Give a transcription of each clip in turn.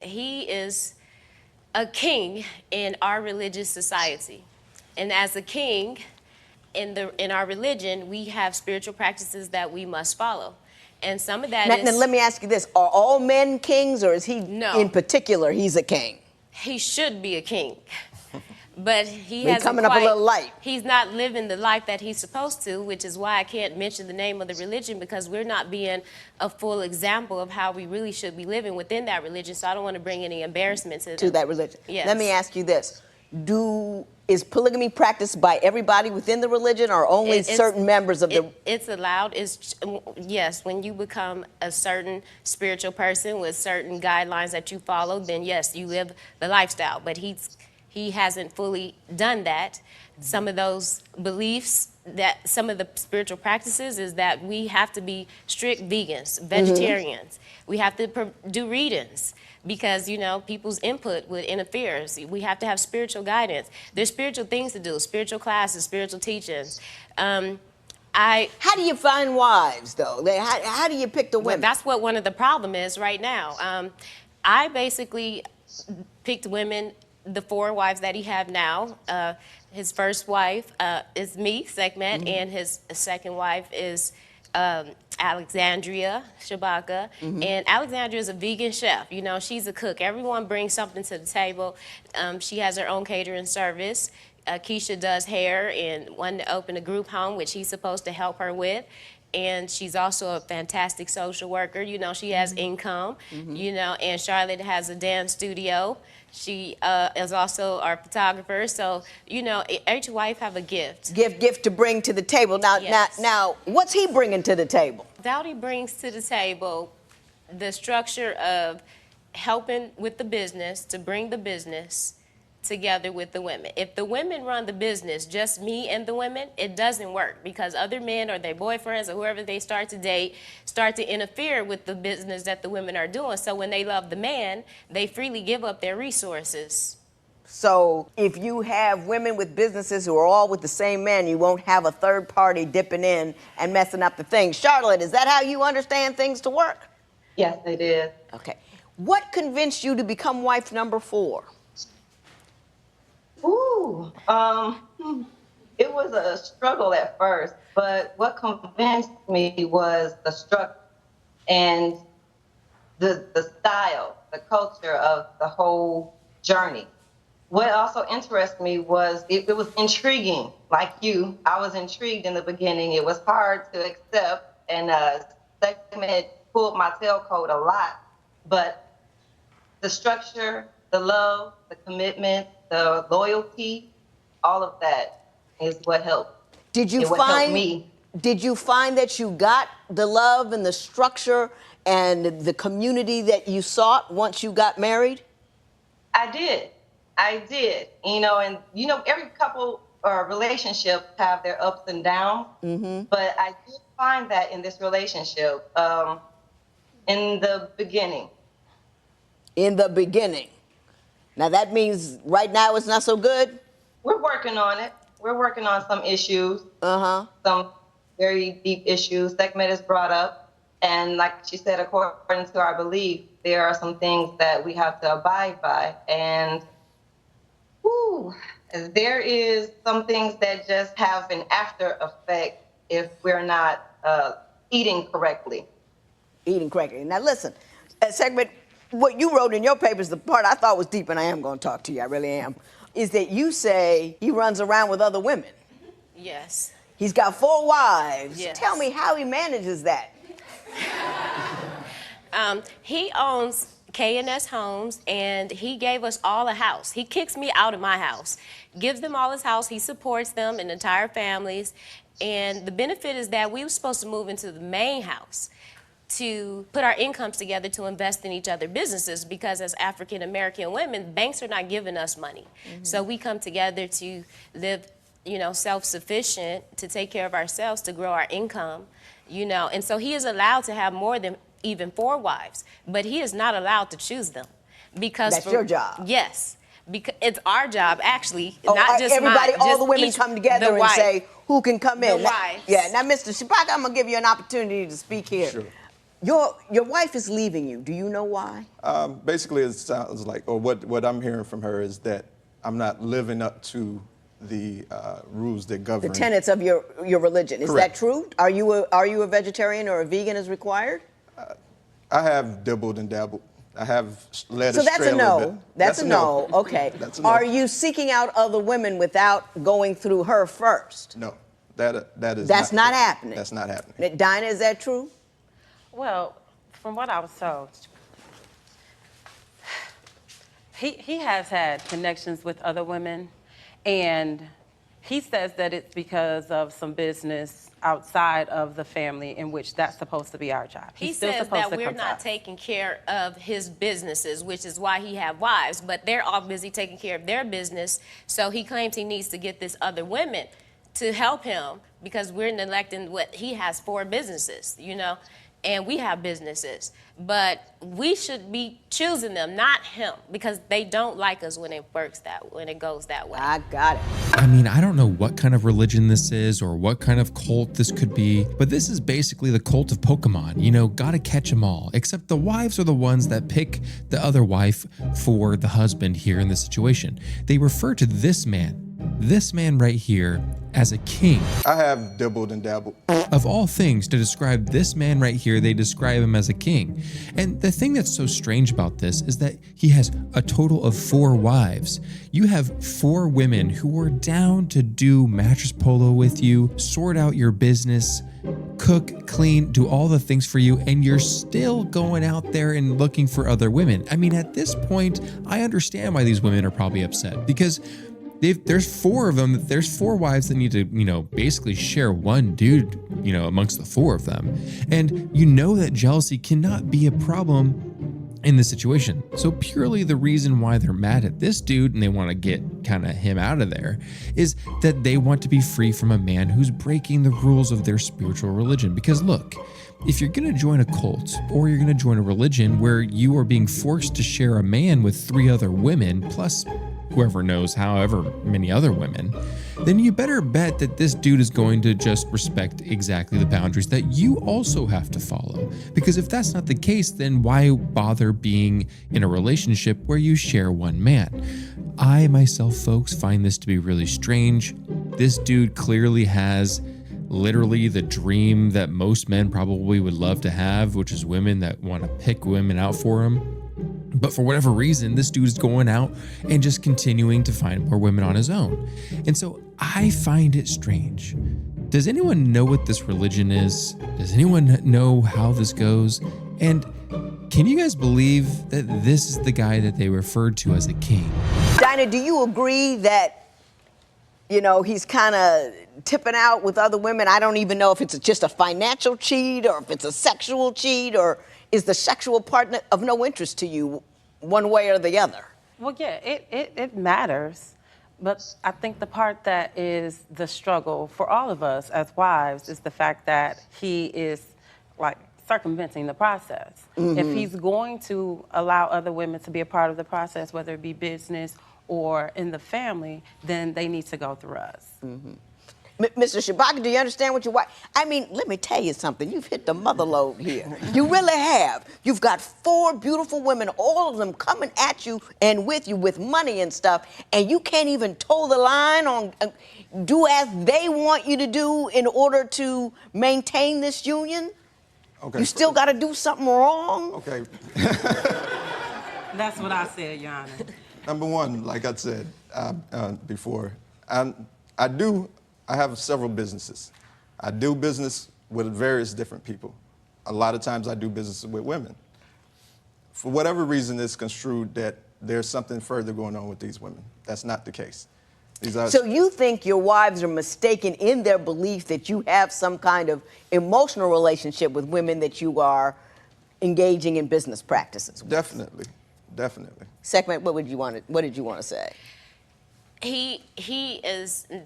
He is a king in our religious society. And as a king in our religion, we have spiritual practices that we must follow. And some of that Now, let me ask you this. Are all men kings, or is he No. in particular, he's a king? He should be a king. But he Maybe hasn't coming up a little light. He's not living the life that he's supposed to, which is why I can't mention the name of the religion, because we're not being a full example of how we really should be living within that religion. So I don't want to bring any embarrassment to that religion. Yes. Let me ask you this. Is polygamy practiced by everybody within the religion, or only certain members of the... It's allowed. Yes, when you become a certain spiritual person with certain guidelines that you follow, then yes, you live the lifestyle. But he hasn't fully done that. Some of those beliefs, that some of the spiritual practices is that we have to be strict vegans, vegetarians. We have to do readings because, you know, people's input would interfere. We have to have spiritual guidance. There's spiritual things to do, spiritual classes, spiritual teachings. How do you find wives, though? How do you pick the women? Well, that's what one of the problem is right now. I basically picked women, the 4 wives that he have now. His first wife is me, Sekhmet, and his second wife is Alexandria Shabaka. And Alexandria is a vegan chef. You know, she's a cook. Everyone brings something to the table. She has her own catering service. Keisha does hair and wanted to open a group home, which he's supposed to help her with. And she's also a fantastic social worker. You know, she has income, you know, and Charlotte has a dance studio. She is also our photographer. So, you know, each wife have a gift. Gift to bring to the table. Now, Yes. now, what's he bringing to the table? Dowdy brings to the table the structure of helping with the business, to bring the business together with the women. If the women run the business, just me and the women, it doesn't work, because other men or their boyfriends or whoever they start to date start to interfere with the business that the women are doing. So when they love the man, they freely give up their resources. So if you have women with businesses who are all with the same man, you won't have a third party dipping in and messing up the things. Charlotte, is that how you understand things to work? Yes, it is. Okay. What convinced you to become wife number 4? Ooh, it was a struggle at first, but what convinced me was the structure and the style, the culture of the whole journey. What also interested me was it was intriguing. Like you, I was intrigued in the beginning. It was hard to accept, and Segment pulled my tailcoat a lot, but the structure, the love, the commitment, the loyalty, all of that is what helped. Did you helped me. Did you find that you got the love and the structure and the community that you sought once you got married? I did. You know, and you know, every couple or relationship have their ups and downs. But I did find that in this relationship, in the beginning. In the beginning. Now that means right now it's not so good? We're working on it. We're working on some issues. Some very deep issues Sekhmet has brought up. And like she said, according to our belief, there are some things that we have to abide by. And there is some things that just have an after effect if we're not eating correctly. Eating correctly. Now listen, Sekhmet, what you wrote in your papers, the part I thought was deep, and I am going to talk to you, I really am, is that you say he runs around with other women. Yes. He's got 4 wives. Yes. Tell me how he manages that. He owns K&S Homes, and he gave us all a house. He kicks me out of my house, gives them all his house. He supports them and entire families. And the benefit is that we were supposed to move into the main house to put our incomes together to invest in each other's businesses, because as African-American women, banks are not giving us money. So we come together to live, you know, self-sufficient, to take care of ourselves, to grow our income, you know. And so he is allowed to have more than even 4 wives, but he is not allowed to choose them. Because that's your job. Yes. Because it's our job, actually, Oh, not just everybody, mine, all just the women come together and say who can come in. The wives. Yeah. Now, Mr. Shabaka, I'm gonna give you an opportunity to speak here. Sure. Your wife is leaving you. Do you know why? Basically, it sounds like, or what I'm hearing from her is that I'm not living up to the rules that govern. The tenets of your religion. Is Correct. that true? Are you a vegetarian or a vegan as required? I have dabbled and dabbled. I have led So astray that's a a little no. bit. That's a no. Okay. That's a no. Are you seeking out other women without going through her first? No, that is. That's not happening. That's not happening. Dinah, is that true? Well, from what I was told, he has had connections with other women, and he says that it's because of some business outside of the family in which that's supposed to be our job. He He's still says supposed that to we're come to not us. taking care of his businesses, which is why he have wives, but they're all busy taking care of their business. So he claims he needs to get this other women to help him because we're neglecting what he has 4 businesses, you know, and we have businesses. But we should be choosing them, not him, because they don't like us when it goes that way. I got it. I mean, I don't know what kind of religion this is or what kind of cult this could be, but this is basically the cult of Pokemon. You know, gotta catch them all. Except the wives are the ones that pick the other wife for the husband here in this situation. They refer to this man right here, as a king. I have dabbled and dabbled. Of all things, to describe this man right here, they describe him as a king. And the thing that's so strange about this is that he has a total of 4 wives. You have 4 women who are down to do mattress polo with you, sort out your business, cook, clean, do all the things for you, and you're still going out there and looking for other women. I mean, at this point, I understand why these women are probably upset, because there's 4 of them. There's 4 wives that need to, you know, basically share one dude, you know, amongst the 4 of them. And you know that jealousy cannot be a problem in this situation. So purely the reason why they're mad at this dude and they want to get kind of him out of there is that they want to be free from a man who's breaking the rules of their spiritual religion. Because look, if you're going to join a cult or you're going to join a religion where you are being forced to share a man with 3 other women, plus whoever knows however many other women, then you better bet that this dude is going to just respect exactly the boundaries that you also have to follow. Because if that's not the case, then why bother being in a relationship where you share one man? I myself, folks, find this to be really strange. This dude clearly has literally the dream that most men probably would love to have, which is women that want to pick women out for him. But for whatever reason, this dude is going out and just continuing to find more women on his own. And so I find it strange. Does anyone know what this religion is? Does anyone know how this goes? And can you guys believe that this is the guy that they referred to as a king? Dinah, do you agree that, you know, he's kind of tipping out with other women? I don't even know if it's just a financial cheat or if it's a sexual cheat, or is the sexual part of no interest to you one way or the other? Well, yeah, it matters. But I think the part that is the struggle for all of us as wives is the fact that he is like circumventing the process. If he's going to allow other women to be a part of the process, whether it be business or in the family, then they need to go through us. Mr. Shabaka, do you understand what your wife? I mean, let me tell you something. You've hit the mother lode here. You really have. You've got 4 beautiful women, all of them coming at you and with you with money and stuff, and you can't even toe the line on do as they want you to do in order to maintain this union? Okay. You still got to do something wrong? Okay. That's what I said, Your Honor. Number one, like I said before, I have several businesses. I do business with various different people. A lot of times I do business with women. For whatever reason, it's construed that there's something further going on with these women. That's not the case. So you think your wives are mistaken in their belief that you have some kind of emotional relationship with women that you are engaging in business practices with? Definitely, definitely. Segment, what did you want to say?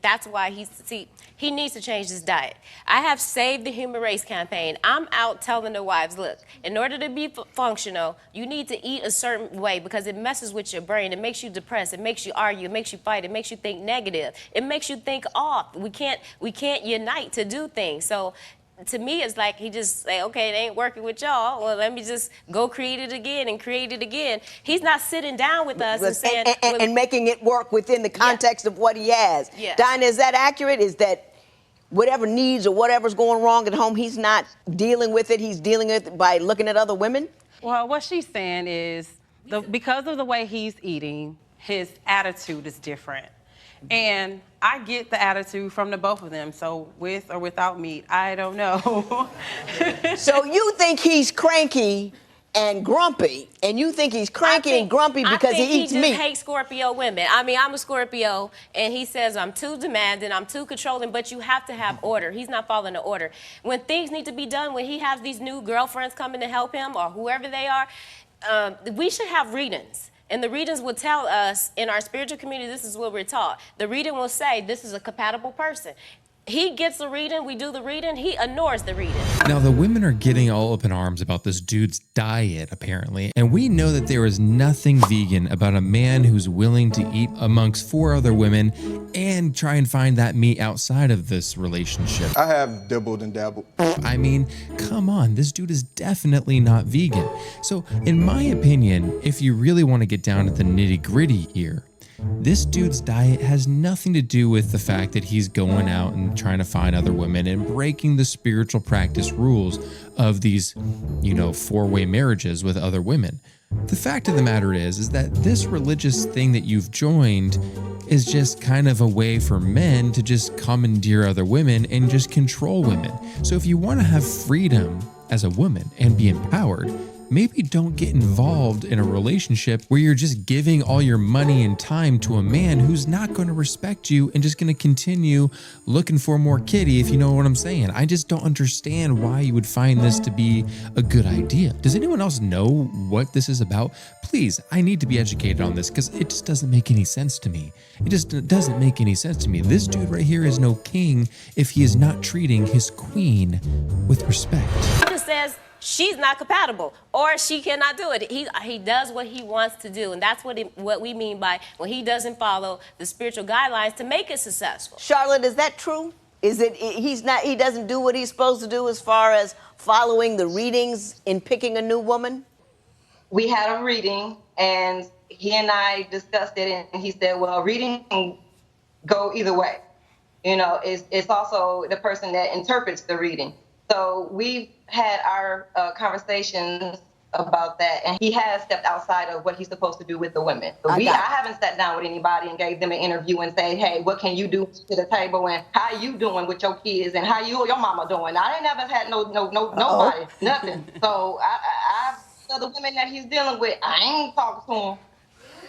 That's why he needs to change his diet. I have Save the Human Race campaign. I'm out telling the wives, look, in order to be functional, you need to eat a certain way because it messes with your brain. It makes you depressed. It makes you argue. It makes you fight. It makes you think negative. It makes you think off. We can't unite to do things. So to me, it's like he just say, okay, it ain't working with y'all. Well, let me just go create it again and create it again. He's not sitting down with us and saying, and making it work within the context of what he has. Yeah. Dinah, is that accurate? Is that whatever needs or whatever's going wrong at home, he's not dealing with it, he's dealing with it by looking at other women? Well, what she's saying is because of the way he's eating, his attitude is different. And I get the attitude from the both of them. So with or without meat, I don't know. So you think he's cranky and grumpy, and you think he's cranky and grumpy because he eats meat? I think he just meat. hates Scorpio women. I mean, I'm a Scorpio, and he says I'm too demanding, I'm too controlling, but you have to have order. He's not following the order. When things need to be done, when he has these new girlfriends coming to help him or whoever they are, we should have readings. And the readings will tell us in our spiritual community, this is what we're taught. The reading will say, this is a compatible person. He gets the reading, we do the reading, he ignores the reading. Now, the women are getting all up in arms about this dude's diet, apparently, and we know that there is nothing vegan about a man who's willing to eat amongst 4 other women and try and find that meat outside of this relationship. I have dabbled and dabbled. I mean, come on, this dude is definitely not vegan. So, in my opinion, if you really want to get down to the nitty-gritty here, this dude's diet has nothing to do with the fact that he's going out and trying to find other women and breaking the spiritual practice rules of these, 4-way marriages with other women. The fact of the matter is that this religious thing that you've joined is just kind of a way for men to just commandeer other women and just control women. So if you want to have freedom as a woman and be empowered, maybe don't get involved in a relationship where you're just giving all your money and time to a man who's not going to respect you and just going to continue looking for more kitty, if you know what I'm saying. I just don't understand why you would find this to be a good idea. Does anyone else know what this is about? Please, I need to be educated on this because it just doesn't make any sense to me. It just doesn't make any sense to me. This dude right here is no king if he is not treating his queen with respect. He just says, she's not compatible, or she cannot do it. He does what he wants to do, and that's what we mean by when he doesn't follow the spiritual guidelines to make it successful. Charlotte, is that true? Is it he doesn't do what he's supposed to do as far as following the readings in picking a new woman? We had a reading, and he and I discussed it, and he said, well, reading can go either way. It's also the person that interprets the reading. So we've had our conversations about that, and he has stepped outside of what he's supposed to do with the women. So I haven't sat down with anybody and gave them an interview and say, hey, what can you do to the table, and how you doing with your kids, and how you or your mama doing? I ain't never had nobody, nothing. So I the women that he's dealing with, I ain't talking to them.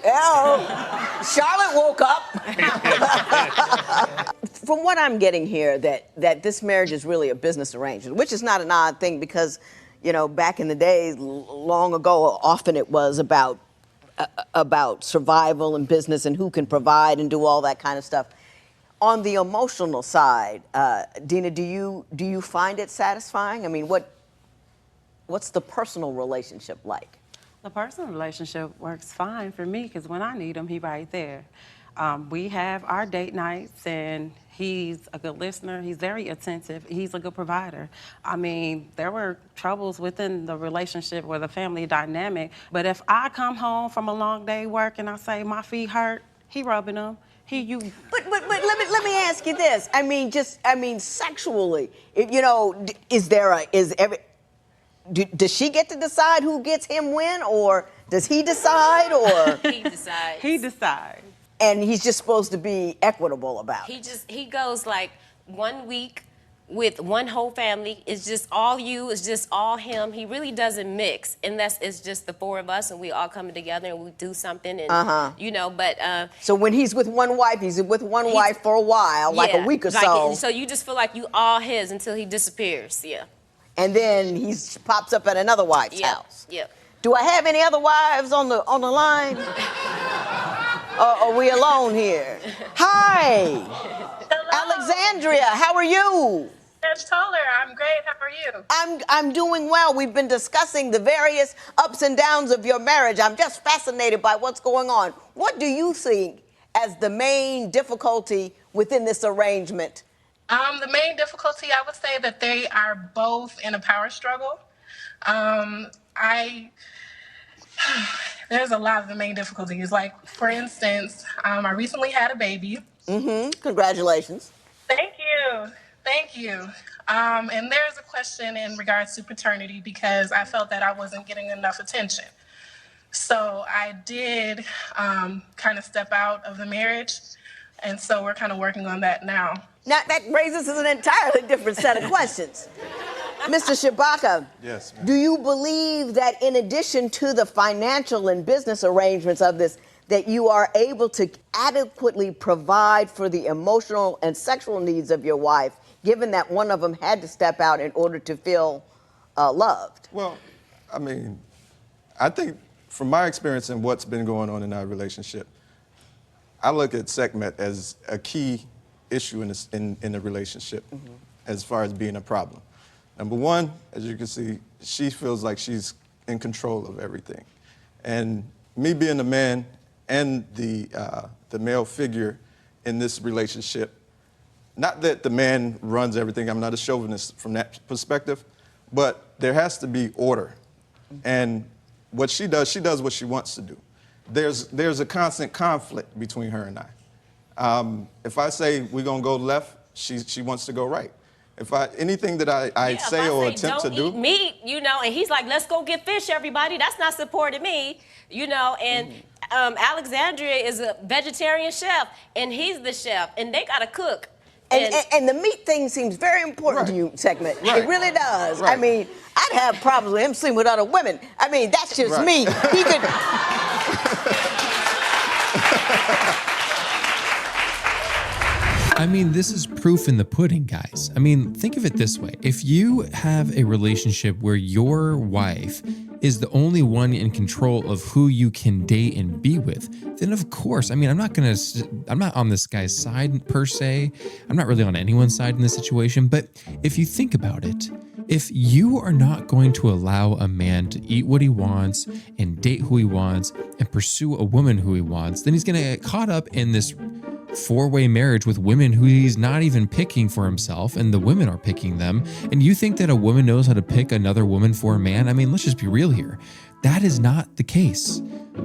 Oh, Charlotte woke up. From what I'm getting here, that this marriage is really a business arrangement, which is not an odd thing because, back in the days, long ago, often it was about survival and business and who can provide and do all that kind of stuff. On the emotional side, Dina, do you find it satisfying? I mean, what's the personal relationship like? The personal relationship works fine for me because when I need him, he's right there. We have our date nights, and he's a good listener. He's very attentive. He's a good provider. I mean, there were troubles within the relationship or the family dynamic, but if I come home from a long day work and I say my feet hurt, he rubbing them. But let me ask you this. I mean, sexually, does she get to decide who gets him when, or does he decide, or? He decides. He decides. And he's just supposed to be equitable about it. He goes like 1 week with one whole family. It's just all you, it's just all him. He really doesn't mix unless it's just the 4 of us and we all coming together and we do something and, but. So when he's with one wife, he's with one wife for a while, like a week or so. So you just feel like you all his until he disappears, yeah. And then he pops up at another wife's house. Yeah. Do I have any other wives on the line? Are we alone here? Hi. Hello. Alexandria, how are you? Miss Toller, I'm great. How are you? I'm doing well. We've been discussing the various ups and downs of your marriage. I'm just fascinated by what's going on. What do you think as the main difficulty within this arrangement The main difficulty, I would say that they are both in a power struggle. I There's a lot of the main difficulties. Like, for instance, I recently had a baby. Congratulations. Thank you. Thank you. And there's a question in regards to paternity because I felt that I wasn't getting enough attention. So I did kind of step out of the marriage. And so we're kind of working on that now. Now, that raises an entirely different set of questions. Mr. Shabaka, Yes, ma'am. do you believe that in addition to the financial and business arrangements of this, that you are able to adequately provide for the emotional and sexual needs of your wife, given that one of them had to step out in order to feel loved? Well, I mean, I think from my experience and what's been going on in our relationship, I look at segment as a key issue in the relationship as far as being a problem. Number one, as you can see, she feels like she's in control of everything. And me being the man and the male figure in this relationship, not that the man runs everything, I'm not a chauvinist from that perspective, but there has to be order. And what she does what she wants to do. There's a constant conflict between her and I. If I say we're gonna go left, she wants to go right. If anything that I say or attempt to do, don't eat meat, and he's like, let's go get fish, everybody. That's not supporting me, and Alexandria is a vegetarian chef, and he's the chef, and they gotta cook. And the meat thing seems very important to you, segment. Right. It really does. Right. I mean, I'd have problems with him sleeping with other women. I mean, that's just me. He could. I mean, this is proof in the pudding, guys. I mean, think of it this way. If you have a relationship where your wife is the only one in control of who you can date and be with, then of course, I mean, I'm not on this guy's side per se. I'm not really on anyone's side in this situation. But if you think about it, if you are not going to allow a man to eat what he wants and date who he wants and pursue a woman who he wants, then he's going to get caught up in this four-way marriage with women who he's not even picking for himself, and the women are picking them. And you think that a woman knows how to pick another woman for a man? I mean, let's just be real here. That is not the case.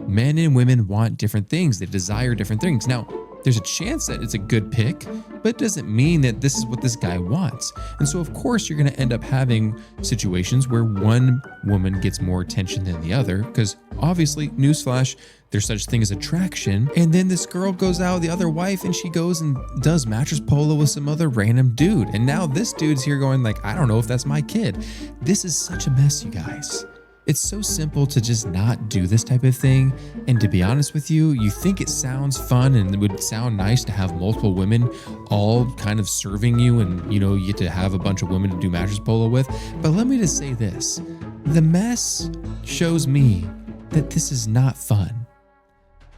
Men and women want different things. They desire different things. Now, there's a chance that it's a good pick, but it doesn't mean that this is what this guy wants. And so, of course, you're going to end up having situations where one woman gets more attention than the other, because obviously, newsflash, there's such thing as attraction. And then this girl goes out with the other wife and she goes and does mattress polo with some other random dude. And now this dude's here going like, I don't know if that's my kid. This is such a mess, you guys. It's so simple to just not do this type of thing. And to be honest with you, you think it sounds fun and it would sound nice to have multiple women all kind of serving you, and you get to have a bunch of women to do mattress polo with. But let me just say this. The mess shows me that this is not fun.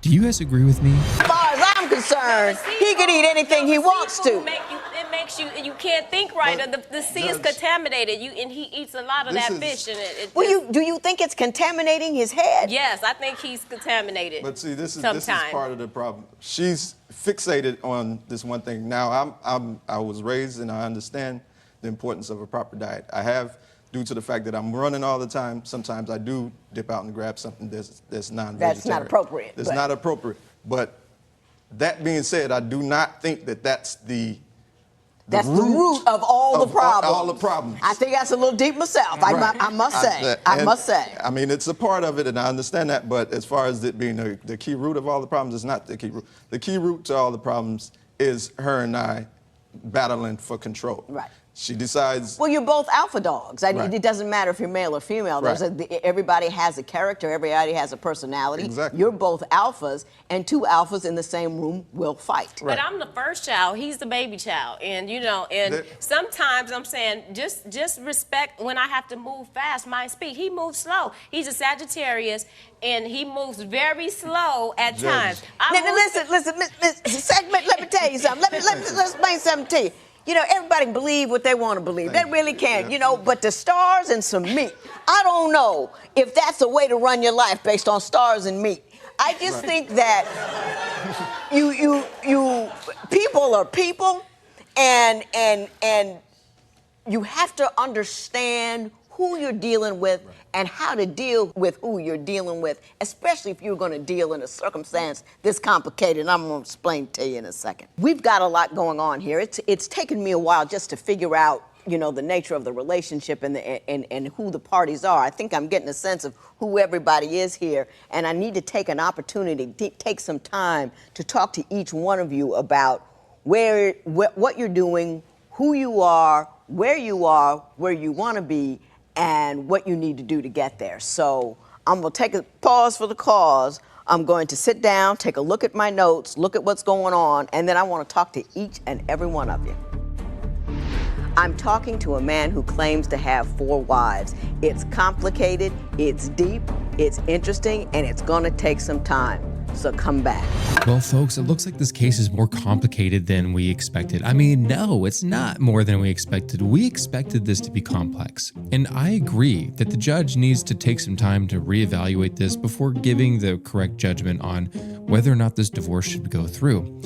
Do you guys agree with me? As far as I'm concerned, he can eat anything he wants to. It makes you can't think right. The sea is contaminated. And he eats a lot of that fish. And do you think it's contaminating his head? Yes, I think he's contaminated. But see, this is part of the problem. She's fixated on this one thing. Now, I was raised and I understand the importance of a proper diet. I have, due to the fact that I'm running all the time, sometimes I do dip out and grab something that's non-vegetarian. That's not appropriate. That's not appropriate. But that being said, I do not think that that's the root of all the problems. All the problems. I think that's a little deep myself. Right. I must say. I mean, it's a part of it, and I understand that. But as far as it being the key root of all the problems, it's not the key root. The key root to all the problems is her and I battling for control. Right. She decides. Well, you're both alpha dogs. Right. It doesn't matter if you're male or female. Right. Everybody has a character. Everybody has a personality. Exactly. You're both alphas, and two alphas in the same room will fight. But I'm the first child. He's the baby child, and sometimes I'm saying just respect when I have to move fast. My speed. He moves slow. He's a Sagittarius, and he moves very slow at times. Listen, Miss Segment. Let me tell you something. Let's explain something to you. Everybody can believe what they want to believe. They really can, but the stars and some meat. I don't know if that's a way to run your life based on stars and meat. I just think that you people are people, And you have to understand who you're dealing with and how to deal with who you're dealing with, especially if you're going to deal in a circumstance this complicated. And I'm going to explain to you in a second. We've got a lot going on here. It's taken me a while just to figure out, you know, the nature of the relationship and who the parties are. I think I'm getting a sense of who everybody is here, and I need to take an opportunity, take some time to talk to each one of you about what you're doing, who you are, where you want to be, and what you need to do to get there. So I'm going to take a pause for the cause. I'm going to sit down, take a look at my notes, look at what's going on, and then I want to talk to each and every one of you. I'm talking to a man who claims to have 4 wives. It's complicated, it's deep, it's interesting, and it's going to take some time. So come back. Well, folks, it looks like this case is more complicated than we expected. I mean, no, it's not more than we expected. We expected this to be complex. And I agree that the judge needs to take some time to reevaluate this before giving the correct judgment on whether or not this divorce should go through.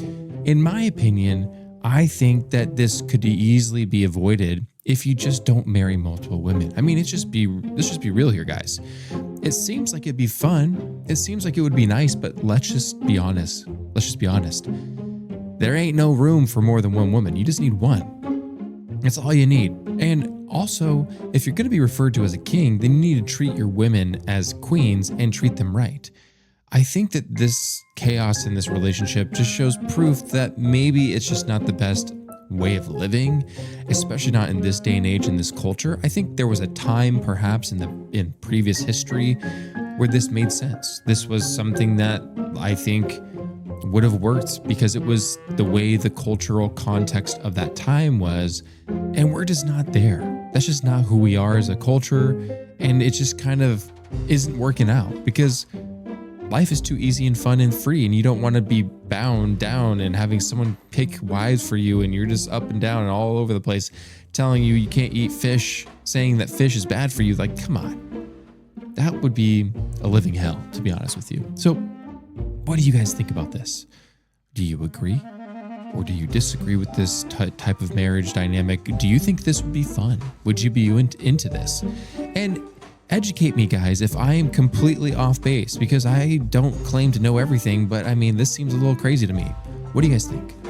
In my opinion, I think that this could easily be avoided if you just don't marry multiple women. I mean, let's just be real here, guys. It seems like it'd be fun. It seems like it would be nice, but let's just be honest. There ain't no room for more than one woman. You just need one. That's all you need. And also, if you're going to be referred to as a king, then you need to treat your women as queens and treat them right. I think that this chaos in this relationship just shows proof that maybe it's just not the best way of living, especially not in this day and age in this culture. I think there was a time perhaps in previous history where this made sense. This was something that I think would have worked because it was the way the cultural context of that time was, and we're just not there. That's just not who we are as a culture, and it just kind of isn't working out because life is too easy and fun and free, and you don't want to be bound down and having someone pick wives for you, and you're just up and down and all over the place telling you can't eat fish, saying that fish is bad for you. Like, come on. That would be a living hell, to be honest with you. So what do you guys think about this? Do you agree? Or do you disagree with this type of marriage dynamic? Do you think this would be fun? Would you be into this? And educate me, guys, if I am completely off base, because I don't claim to know everything, but I mean, this seems a little crazy to me. What do you guys think?